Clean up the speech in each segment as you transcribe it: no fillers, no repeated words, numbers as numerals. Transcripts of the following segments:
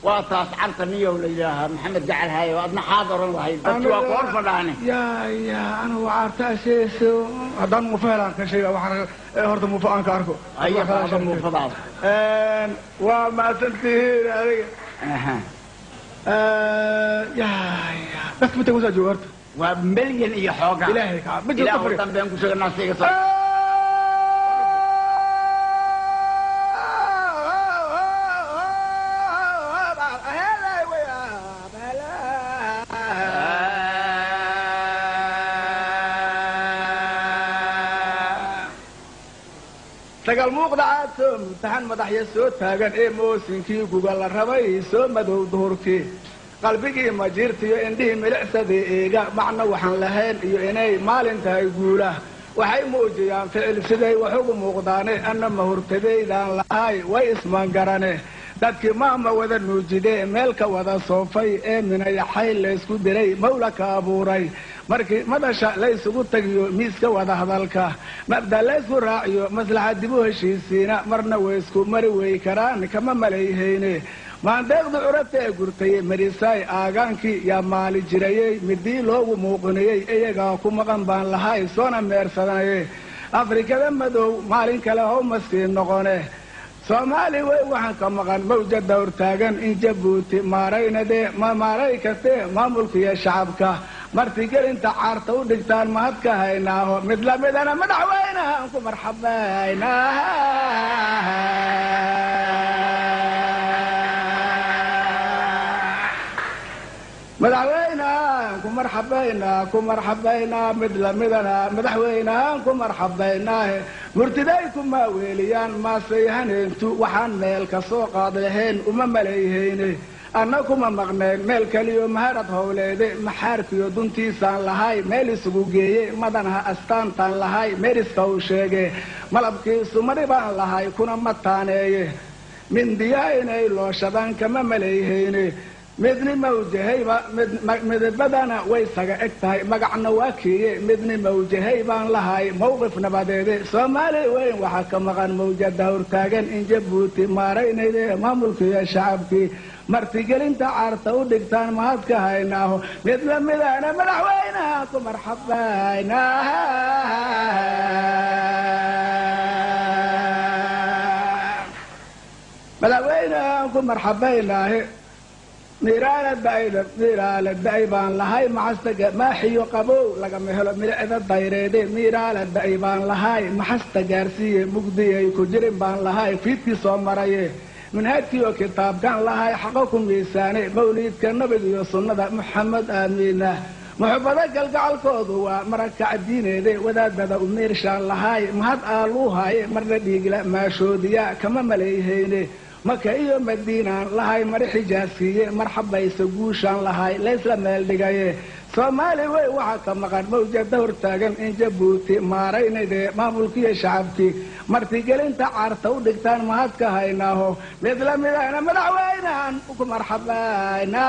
واتاس عرتني ولا محمد جعل هاي وأدنى حاضر وهاي بتشوف غرفة داني يا أنا وعرت أساس هذا مفعل كل شيء وحنا هرت مفعل كاركو أي هذا مفضل وما تنتهي هذه يا بس متى وزع جوارت ومليون إيه حاجة إلهي كعب بدي أقول تنبين كل الناس يقصد تقال موقدعاتهم تحن مدح يسود تاقن إيه موسنكي وقال الربي سومدو دوركي قلبي ما جرتي عندي ملعسدي إيجا معنا وحن لهين يناي مال انتهى يقوله وحي موجيان فعل سدي وحكم موقداني أنا مهرتدي دان لهاي واسمان قراني dadkii maama wada nuujidee meelka wada soofay ee minaya xayl la isku diray mawla ka abuuray markii madasha la isugu tagiyo miiska wada hadalka mabda la isku raaciyo maslaxad dib u heshiisiina marna way isku mari way karaan kama maleeyayne maandeeqdu curatay gurtay marisay aagaankii yaa maali jirayay midii loogu muuqinayay iyaga ku maqan baan lahay soona meersadanay afrikada madow maalin kale oo maskiin noqone Somali way waxaan ka maqan mawjad dawr taagan in Jabuuti maaraynade ma maaray kastee maamulkiya shacabka martigelinta caarta u dhigtaan mahad ka haynaaho mid la midana madaxweynaha ku marxabayna مدحوينا كمرحبينا مثل مدنا مدحوينا كمرحبينا مرتديكم ما ويليان ما سيهن انتو وحان ميلك سوق قاضيهين وما مليهين أنكم مغنين ميلك اليوم هارت هوليدي محارك يدونتي سان لهاي ميلي سقوقيي مدنها أستان تان لهاي ميلي سوشيغي ملبكي سمريبان لهاي كنا متانيه من ديايني لو شبان كما مليهين مدني موجهيبا مدبدانا ويساقا اكتاي مقعنا واكيه مدني موجهيبان لهاي موقف نباديدي سومالي وين وحاكا مقان موجد دور تاقن ان جبوتي ماريني دي مامولكي يا شعبكي مرتقل انت عارتا ودقتان مهدك هايناهو مثل مدانا مدحويناكو مرحباينا مدحويناكو مرحباينا ميرال الدايبان لهاي محستق ما حيو قبو لقا مهلا ملعب الضيريدي ميرال الدايبان لهاي محستق جارسية مقضية يكجرين بان لهاي فيتكي صومريه من هاتيو كتاب كان لهاي حقكم بيساني موليد كان نبي يصنع محمد آمينه محبذك القعال كودوا مركع الدين دي وداد بدا أمير شان لهاي مهد آلوهاي مرة ديقلا ما شوديا كما مليهيني مكة إيو مدينة لهاي مرحي جاسية مرحبا يسقوشان لهاي ليس لمال دقايه سومالي وي وحاكا مقان موجد دور تاقن إن جبوتي ماريني دي مامولكي شعبكي مرتقل انت عارتا ودقتان مهدك هايناهو مثل مدانا مدعوينان وكو مرحباينا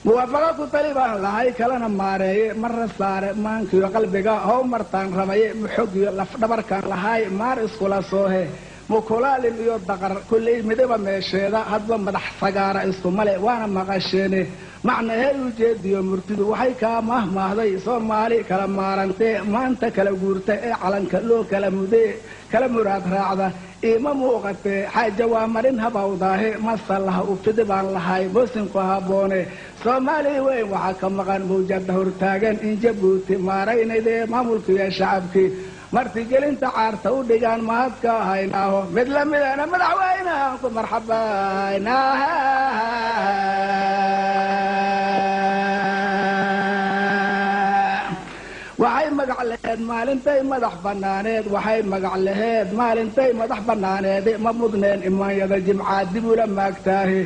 موافقة طالبان لهاي كلنا ماري مرة صار مانكي وقلبك هو مرتان رمي محقي لفدبر كان لهاي مار اسكولا سوه مكولال اليوم دقر كل مدبا مشيدا هذا مدح سجارة اسمه وانا مغشيني معنى هاي وجد يوم مرتد وحي كامه هذا صومالي كلام مارنتي ما انت كلام جورتي علن كلو كلام دي كلام مراد راعده إمام وقت حاجة وامرينها بوضاه ما صلها وفدبان لهاي بوسن كهابوني سومالي وين وحكم مغان موجد دور تاقن إن جبوتي ماريني دي مامولكي يا شعبكي مرتقل انت عارتا ودقان مهدك هايناهو مثل مدانا مدعوينا مرحباينا waxay magac laheed maalintay madax banaaneed waxay magac laheed maalintay madax banaaneed ma mudneen imaanyada jimcaad dib ula maagtaahi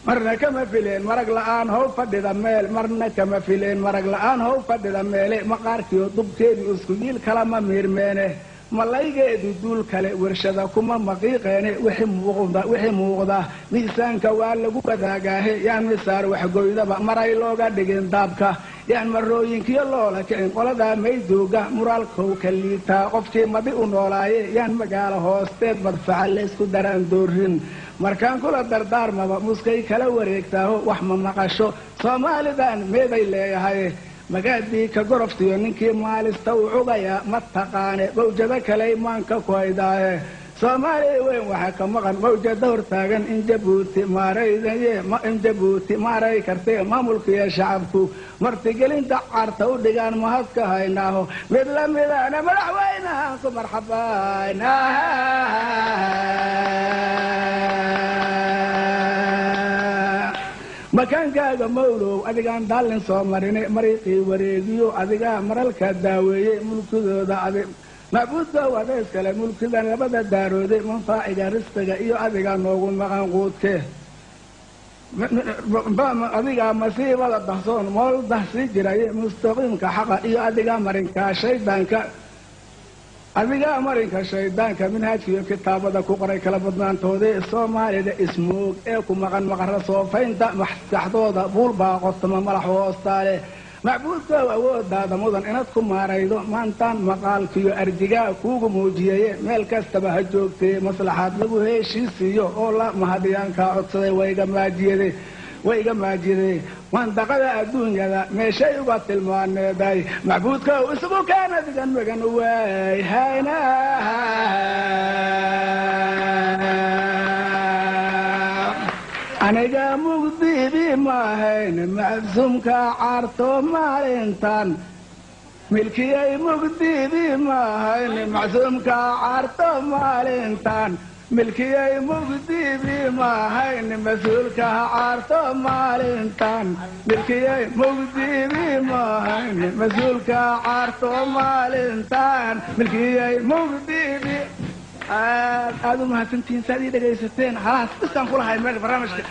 marna kama fileen marag la'aan how fadhida meel marna kama fileen marag la'aan how fadhida meele maqaarkiyo dubkeedii isku yiil kala ma miirmeene malaygeedu duul kale warshada kuma maqiiqeene wixii muuqda miisaanka waa lagu wadaagaahe yaan misaar waxgoydaba maray looga dhigin daabka yaan marooyinkiyo loola kicin qoladaa maydooga muraalkow ka liitaa qofkii madi u noolaaye yaan magaalo hoosteed madfaca laysku daraan doorin markaan kula dardaarmaba muskay kala wareegtaaho wax ma maqasho soomaalidan meeday leeyahay magaadii ka goroftiyo ninkii maalista u cugaya ma taqaane mawjado kale imaanka ku haydaaye soomaaliya weyn waxaa ka maqan mawjada hortaagan in jabuuti maaray kartee maamulkiiyo shacabku martigelinta carta u dhigaan mahad ka haynaaho mid la midana madaxweynahaan ku marxabayna makaankaaga mawlow adigaan daallin soo marine mariiqii wareegiyo adigaa maralka daaweeyey mulkidooda macbuuddow adayskale mulkidan labada daaroode manfaaciga risqiga iyo adigaa noogu maqan quudke adigaa masiibada dahsoon mool dahsii jiraye mustaqiimka xaqa iyo adigaa marinka shaydaanka minhaajkiiyo kitaabada ku qoray kala badnaantoodee soomaalida ismoog ee ku maqan maqara soofaynta maskaxdooda buulbaa qostama malax hoostaale macbuudkow awoodaada mudan inaad ku maaraydo maantaan maqaalkiyo arjigaa kuugu muujiyaye meel kastaba ha joogtee maslaxaad lagu heshiisiiyo oo la mahadiyaankaa codsaday wayga maajide mandaqada adduunyada meeshay uga tilmaaneeday macbuudkow isugu keen adigan magan waay hayna aniga mugdibi maahayn macsuumka caarto maalintan milkiyay mugdibi maahayn macsuumka caarto maalintan milkiyay mugdibi maahayn mas-uulka caarto maalintan milkiyay mugdibi maahayn mas-uulka caarto maalintan milkiyay mugdibi aad u mahadsantihiin saad ii dhegaysateen halaas bisaan kulahay meel barnaamijka